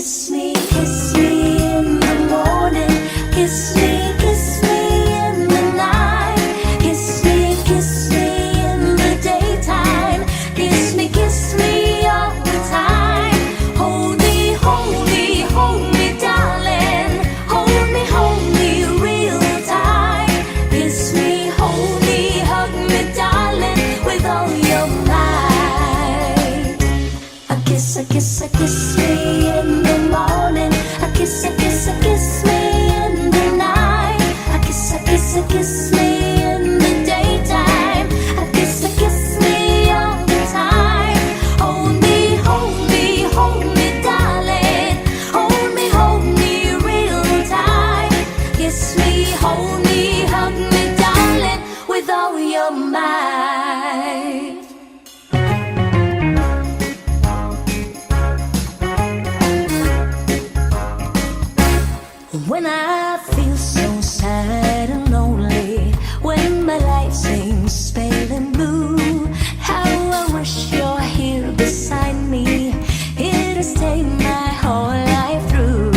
Kiss me in the morning. Kiss me in the night. Kiss me in the daytime. Kiss me all the time. Hold me, darling. Hold me real tight. Kiss me, hold me, hug me, darling, with all your might. A kiss me in the morning. A kiss me in the night. A kiss me in the daytime. A kiss me all the time. Hold me, darling. Hold me real tight. Kiss me, hold me, hug me, darling, with all your might. When I feel so sad and lonely, when my life seems pale and blue, how I wish you're here beside me, here to stay my whole life through.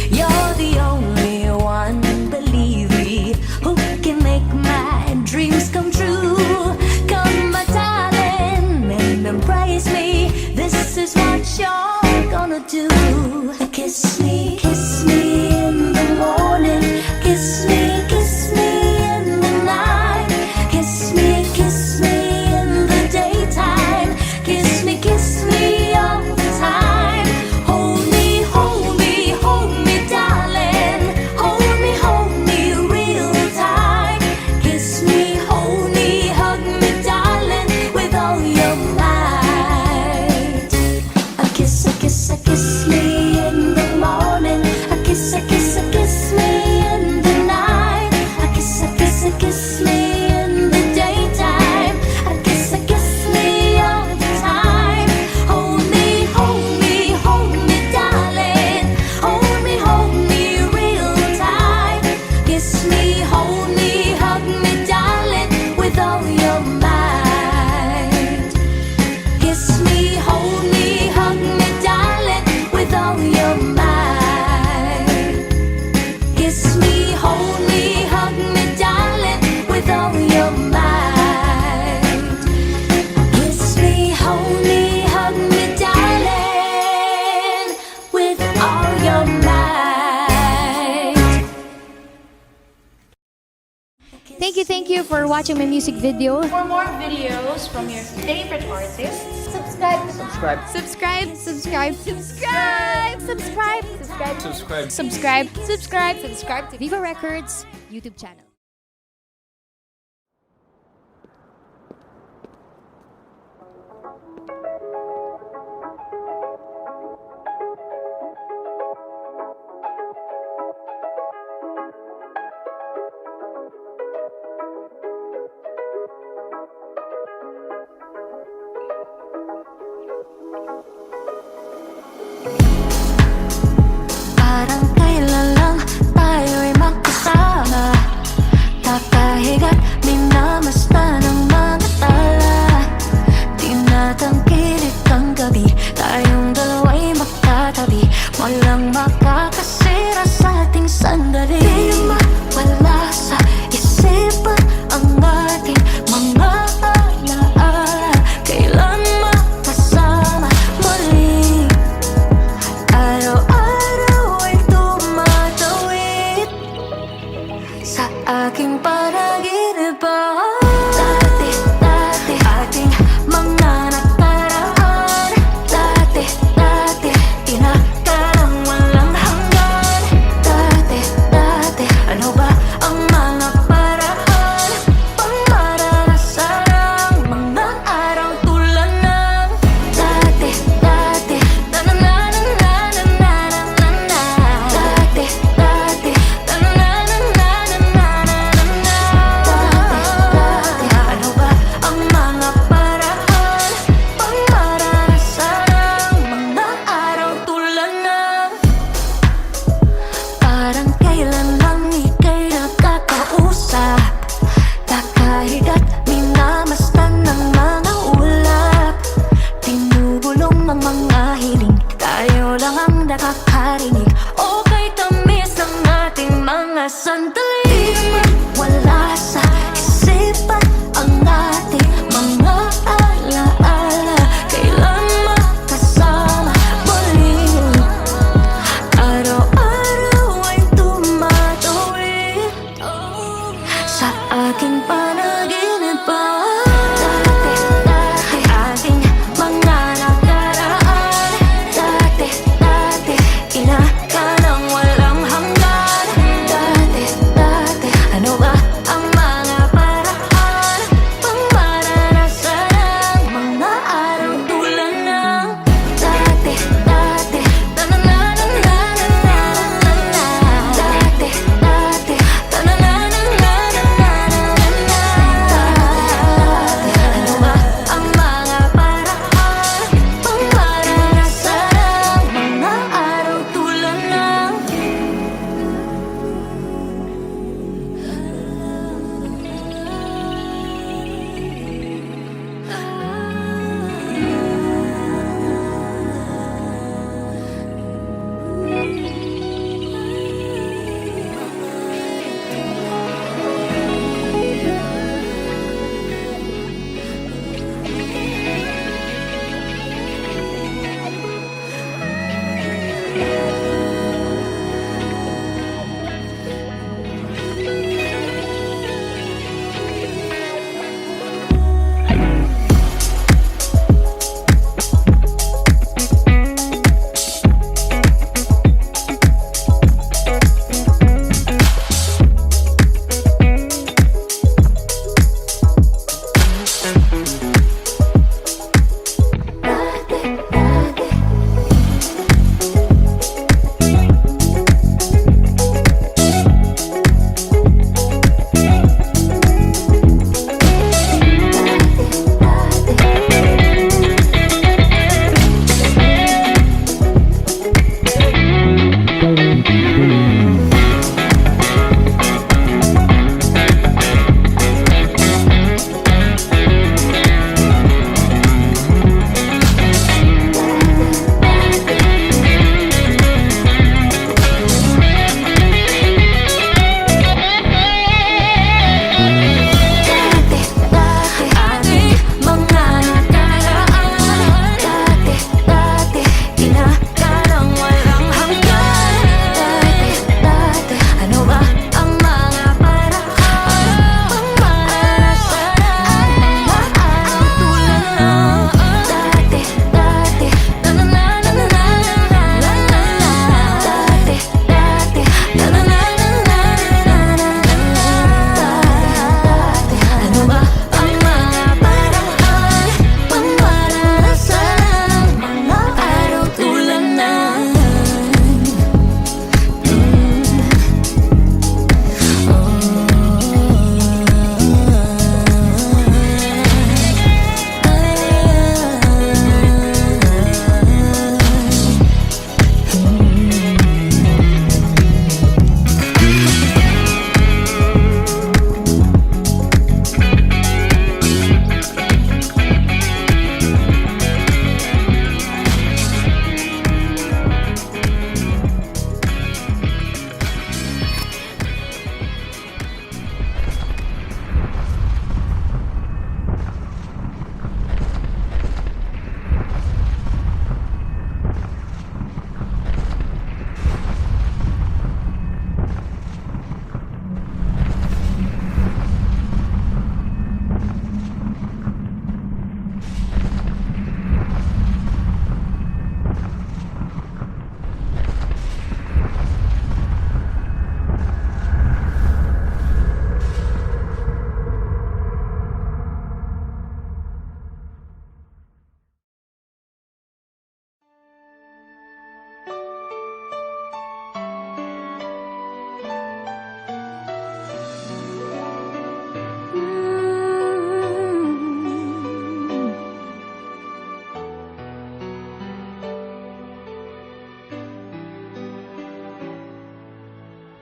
You're the only one, believe me, who can make my dreams come true. Come, my darling, and embrace me. This is what you're gonna do. Kiss me in the morning. Kiss me in the night. Kiss me in the daytime. Kiss me all the time. Hold me, darling. Hold me real tight. Kiss me, hold me, hug me, darling, with all your might. A kiss me in the morning. A kiss me in the night. A kiss me in the daytime. A kiss me all the time. Hold me, darling. Hold me real tight. Kiss me, hold me, hug me, darling, with all your might. Kiss me, hold me, hug me, darling, with all your might. Kiss me, hold me, hug me, darling, with all your might. Kiss me, hold me, hug me, darling, with all your might. Thank you for watching my music video. For more videos from your favorite artists, subscribe. Subscribe to Viva Records YouTube channel. Parang kailan lang tayo'y magkasama, kakahiga't minamasta ng mga tala. Tinatangkilik ang gabi, tayong dalawa'y magkatabi. Walang makakasira sa ating sandali. Di mawala sa isipan ang ating mga alaala. Kailan makasama muli, araw-araw ay tumatawid sa aking panaginip. Dati ating mga nakaraan, dati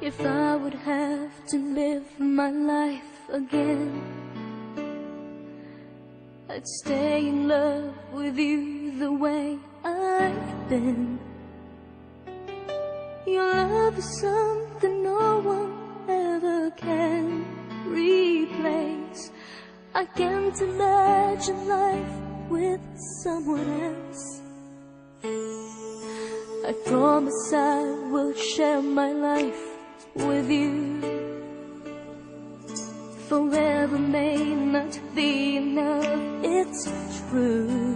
If I would have to live my life again, I'd stay in love with you the way I've been. Your love is something no one ever can replace. I can't imagine life with someone else. I promise I will share my life with you. Forever may not be enough, it's true.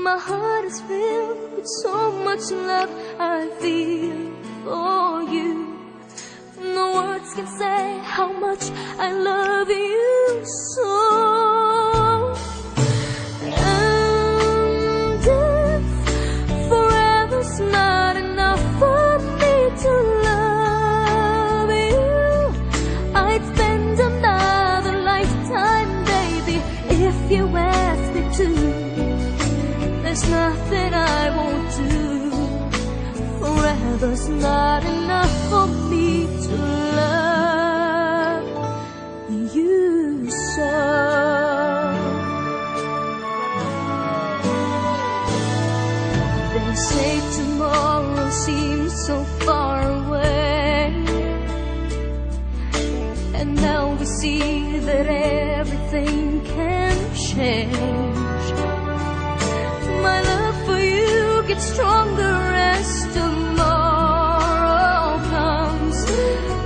My heart is filled with so much love I feel for you. No words can say how much I love you so. And if forever's not enough for me to love you, I'd spend another lifetime, baby, if you ask me to. There's nothing I won't do. Forever's not enough for me to love you so. They say tomorrow seems so far away, and now we see that everything can change. My love for you gets stronger as tomorrow comes.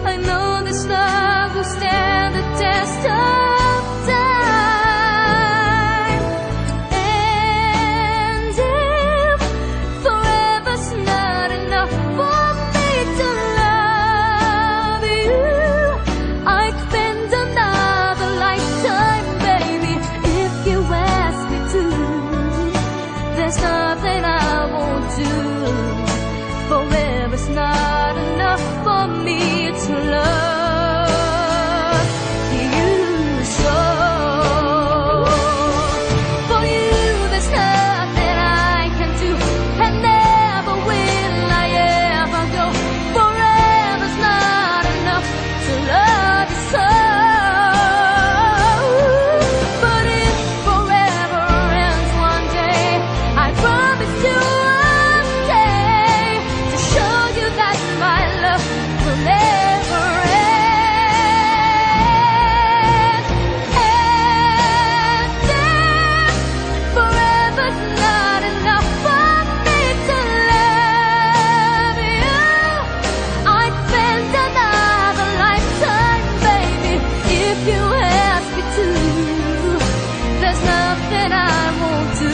I know this love will stand the test of time. And if forever's not enough for me to love you, I'd spend another lifetime, baby, if you ask me to. There's nothing I won't do. Forever's not enough for me to love you so. For you there's nothing I can do, and never will I ever go. Forever's not enough to love you so. But if forever ends one day, I promise you one day to show you that my love will never end. And if forever's not enough for me to love you, I'd spend another lifetime, baby, if you ask me to. There's nothing I won't do.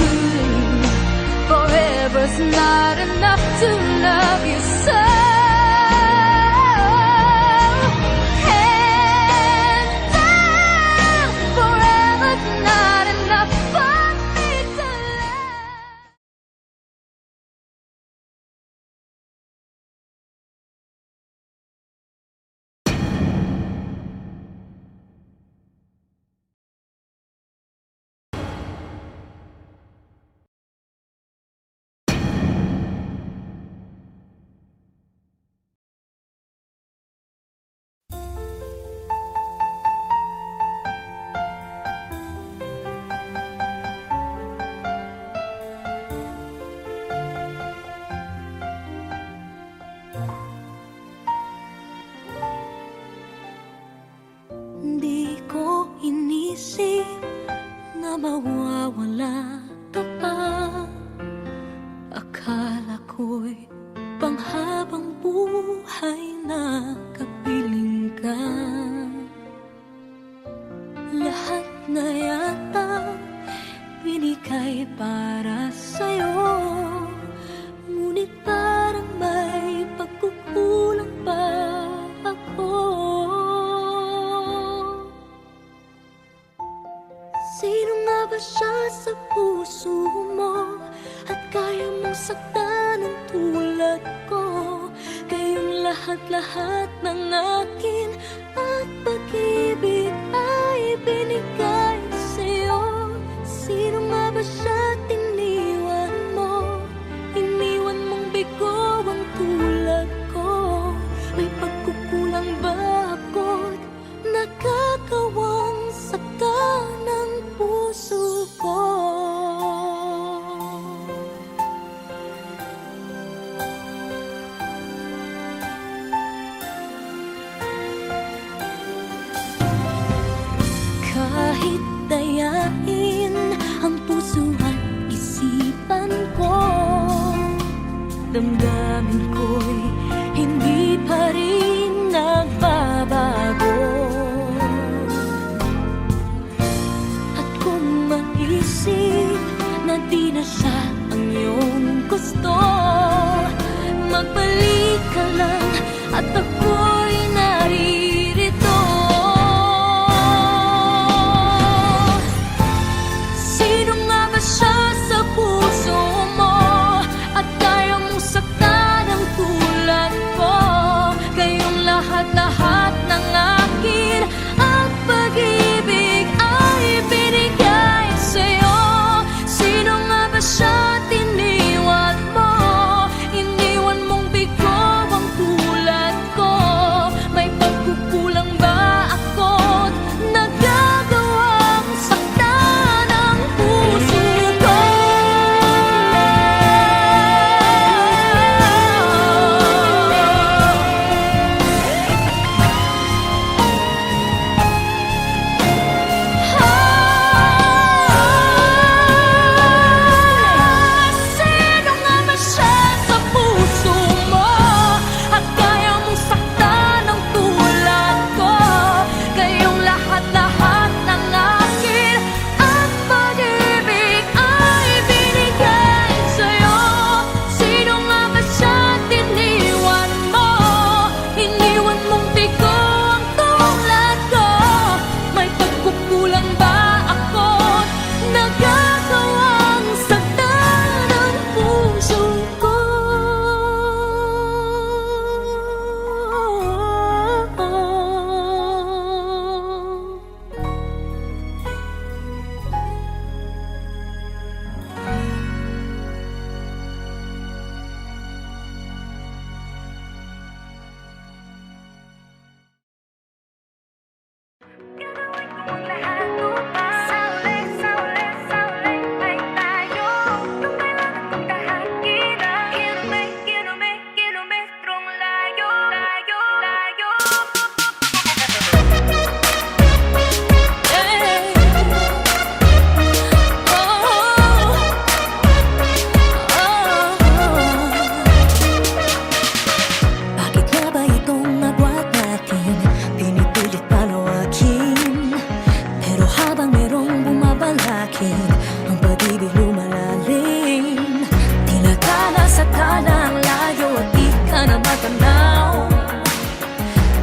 Forever's not enough to love you so. And forever's not enough for me to love. Di ko inisip na mawawala ka pa. Akala ko'y panghabang buhay na kapiling ka. Lahat na yata binigay para sa'yo, ngunit parang may pagkukulang pa ako. Sino nga ba siya sa puso mo at kaya mong saktan ng tulad ko? Kayong lahat-lahat ng akin at pag-ibig ay binigay sa'yo. Sino nga ba siya iniwan mo? Iniwan mong bigo ang tulad ko. suliranin ko'y hindi pa rin nagbabago. At kung maisip na di na siya ang iyong gusto, magbalik ka lang at ako'y naririto. Sino nga ba siya sa puso mo at kaya mong saktan ang tulad ko? Kayong lahat-lahat ng akin at pag-ibig ay binigay sa'yo. Sino nga ba siya at iniwan mo? Iniwan mong bigo ang tulad ko. May pagkukulang ba ako't nagagawang saktan ang puso ko? Sino nga ba siya sa puso mo at kaya mong saktan ang tulad ko? Kayong lahat-lahat ng akin at pag-ibig ay binigay sa'yo. Sino nga ba siya at iniwan mo? Iniwan mong bigo ang tulad ko. May pagkukulang ba ako't nagagawang saktan ang puso ko? Gagawin ko ang lahat upang sa uli ay tayo. Kung kailangan kong tahakin kilometrong layo. Bakit nga ba itong agwat natin pinipilit palawakin? Pero habang merong bumabalakid, ang pag-ibig lumalalim. Tila tala sa tala ang layo at di ka na matanaw.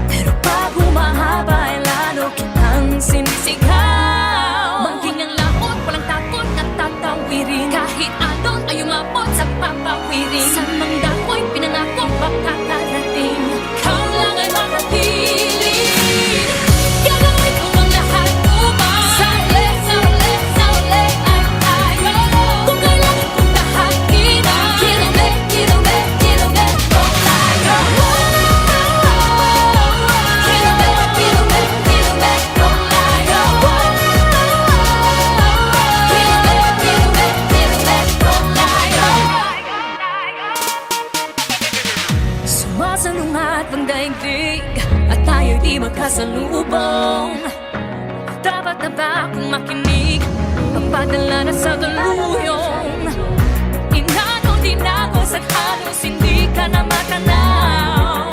Pero pag humahaba ay lalo kitang sinisigaw. Mangking ang laot, walang takot at tatawirin. Kahit alon ay umabot sa papawirin. Sa mang dako'y pinangako makakarating. Ikaw lang ay makapiling. Gagawin ko ang lahat upang sa uli ay tayo. Kung kailangan kong tahakin kilometrong layo. Kilometrong layo. Sumasalungat ang daigdig at tayo'y di magkasalubong. Dapat na ba akong makinig? Pagpadala na sa daluyong. Inago din ako sa halos hindi ka na matanaw.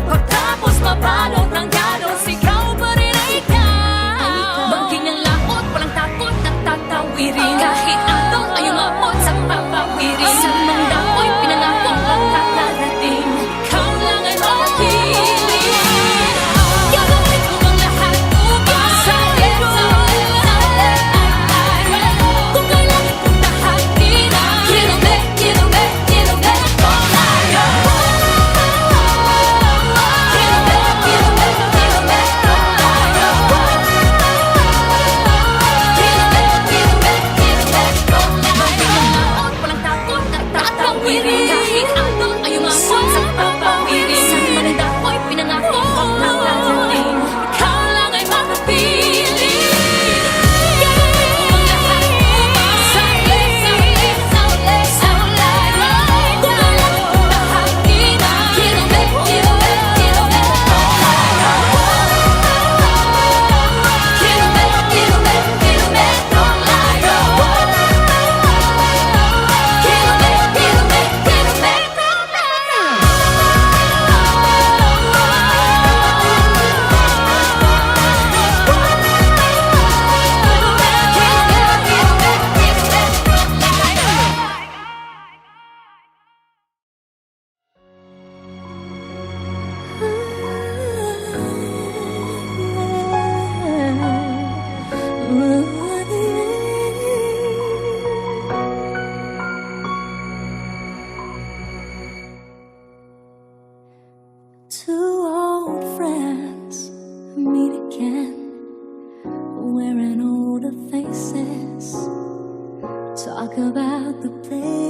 Pagtapos mabalot ng galos, ikaw pa rin ay ikaw. Bangking ang laot, walang takot at tatawirin. Kahit alon ay umabot sa papawirin. Sa mang dako'y pinangako makakarating. Ikaw lang ay makapiling. Gagawin ko ang lahat upang sa uli ay tayo. Kung kailangan kong tahakin kilometrong layo. Walang takot at tataw.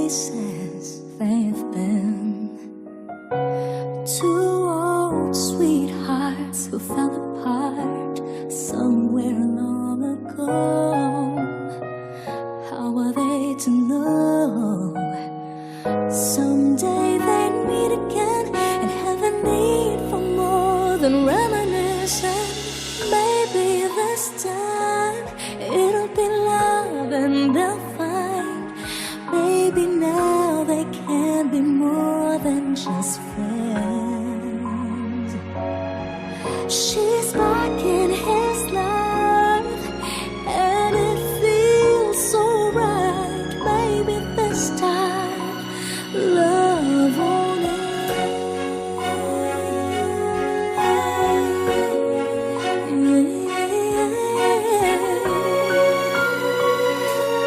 places they've been. Two old sweethearts who fell apart somewhere long ago. How are they to know? Someday they'd meet again and have a need for more than reminiscing. Maybe this time it'll be love and they'll find. Maybe now they can be more than just friends. She's back in his life and it feels so right. Maybe this time love won't end.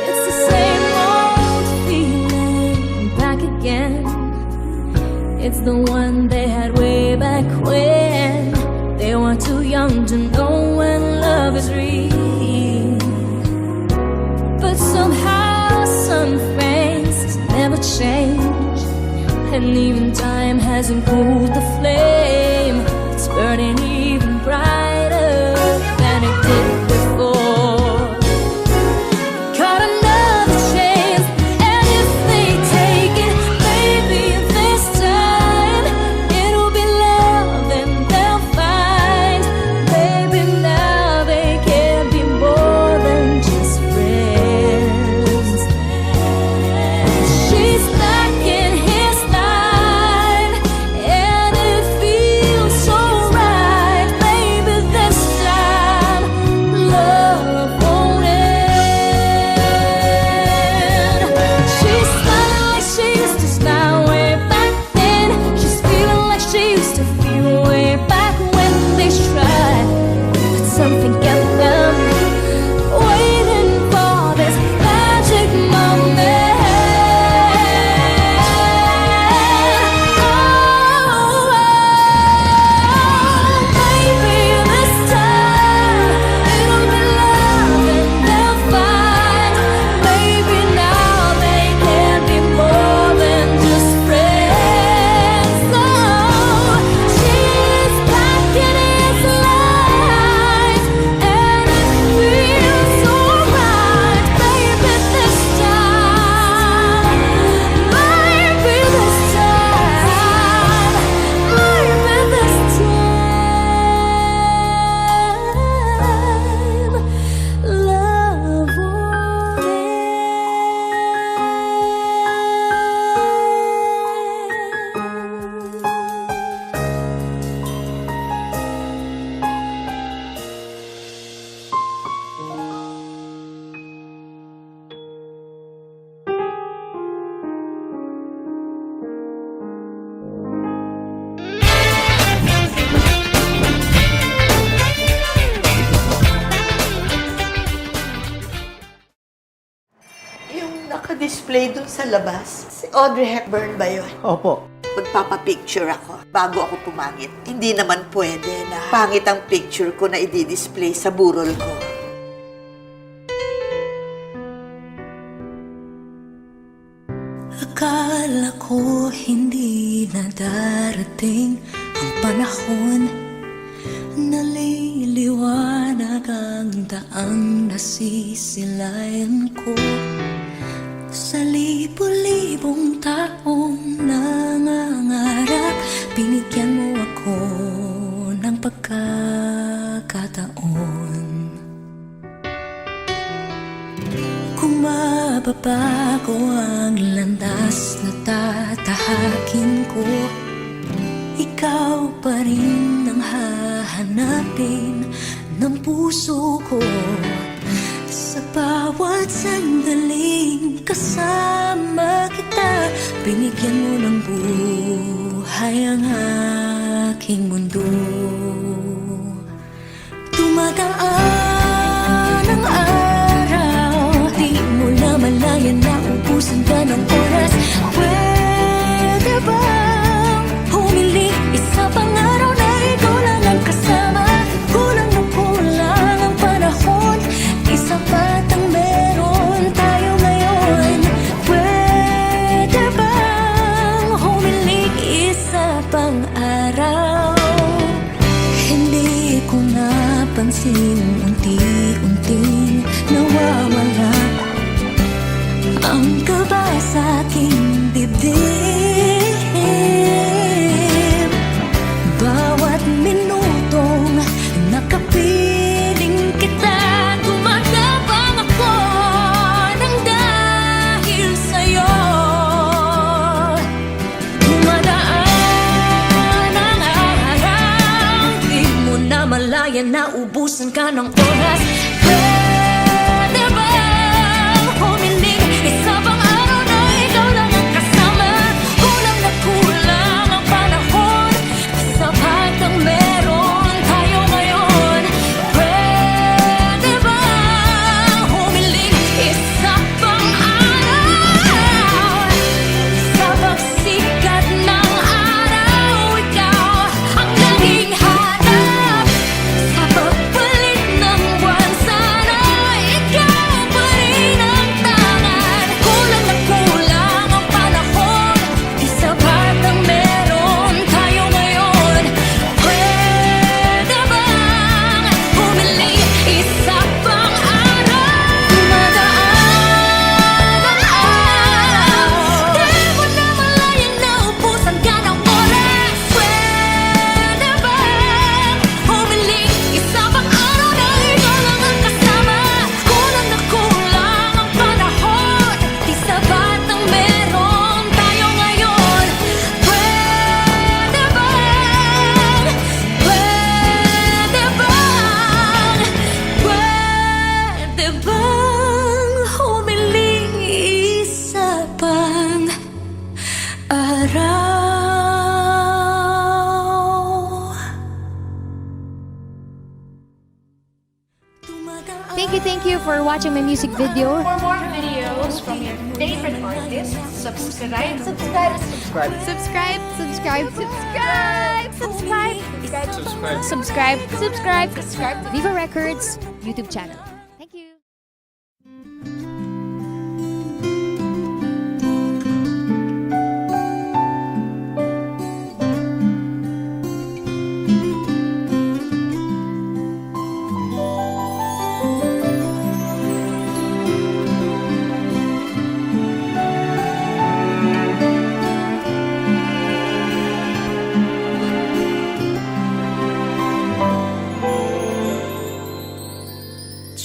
It's the same old feeling back again. It's the one they had way back when they were too young to know when love is real. But somehow some things never change, and even time hasn't cooled the flame. It's burning even brighter than it did before. Got another chance, and if they take it, maybe this time it'll be love and they'll find. Maybe now they can be more than just friends. She's back in his line, and it feels so right. Maybe this time love won't end. She's smiling like she used to smile way back then. She's feeling like she used to feel way back when they tried. But something kept them waiting for this magic moment. Maybe this time it'll be love and they'll find. Maybe now they can be more than just friends. Oh, she's back in his life, and it feels so right. Maybe this time, maybe this time, maybe this time, love won't end. Yung naka-display dun sa labas, si Audrey Hepburn ba yun? Opo. Magpapapicture ako bago ako pumangit. Hindi naman pwede na pangit ang picture ko na i-display sa burol ko. Akala ko hindi na darating ang panahon. Naliliwanag ang daang nasisilayan ko. Sa libo-libong taong nangangarap, binigyan mo ako ng pagkakataon. Kung mababago ang landas na tatahakin ko, ikaw pa rin ang hahanapin ng puso ko. Sa bawat sandaling kasama kita, binigyan mo ng buhay ang aking mundo. Dumadaan ang araw, di mo na malayan na ubusin ka ng oras. Pwede bang humiling isa pang araw na ikaw lang ang kasama? Kulang na kulang ang panahon, isa sapat ang meron tayo ngayon. Pwede unti-unting nawawala ang kaba sa aking dibdib. Bawat minutong nakapiling kita, tumatapang ako ng dahil sa'yo. Dumadaan ang araw, di mo na malaya na ubusan ka ng oras. Pwede bang humiling isa pang araw na ikaw lang ang kasama? Kulang na kulang ang panahon, sapat ang meron tayo ngayon. Pwede bang humiling isa pang araw? Sa pagsikat ng araw, ikaw ang naging hanap. Sa pagpalit ng buwan, sana ikaw pa rin ang tangan. Kulang na kulang ang panahon, di sapat ang meron tayo ngayon. Pwede bang humiling isa pang araw? Dumadaan ang araw, di mo na malayang naubusan ka ng oras. Pwede bang humiling isa pang araw na ikaw lang ang kasama? Kulang na kulang ang panahon, di sapat ang meron tayo ngayon. Pwede bang humiling isa pang araw? Thank you for watching my music video. For more videos from your favorite artists, subscribe. Subscribe, subscribe, subscribe. Viva Records YouTube channel. Thank you.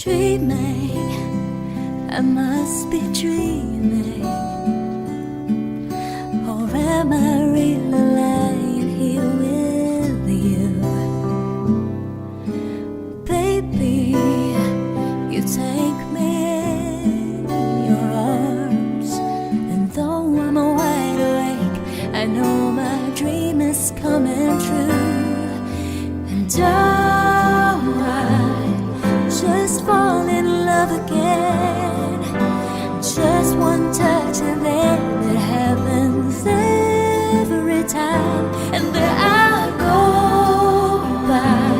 Dreaming, I must be dreaming, or am I really lying here with you? Baby, you take me in your arms, and though I'm wide awake, I know my dream is coming true. And I just fall in love again. Just one touch and then it happens every time. And then I go by,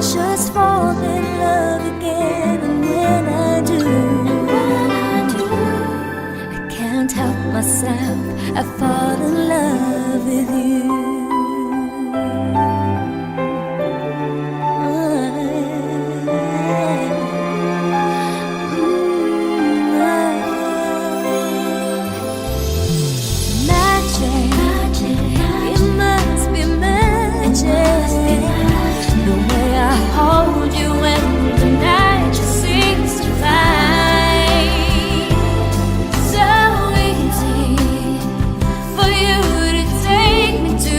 just fall in love again. And when I do, I can't help myself, I fall in love with you. For you to take me to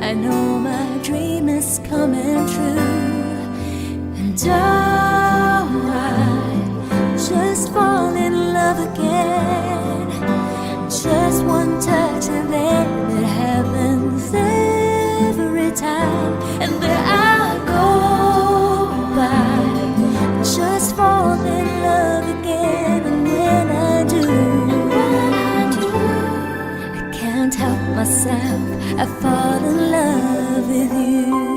I know my dream is coming true. And oh, I just fall in love again. Just one touch and then it happens every time. And there I go by, just fall in love again. And when I do, I can't help myself, I fall in love with you.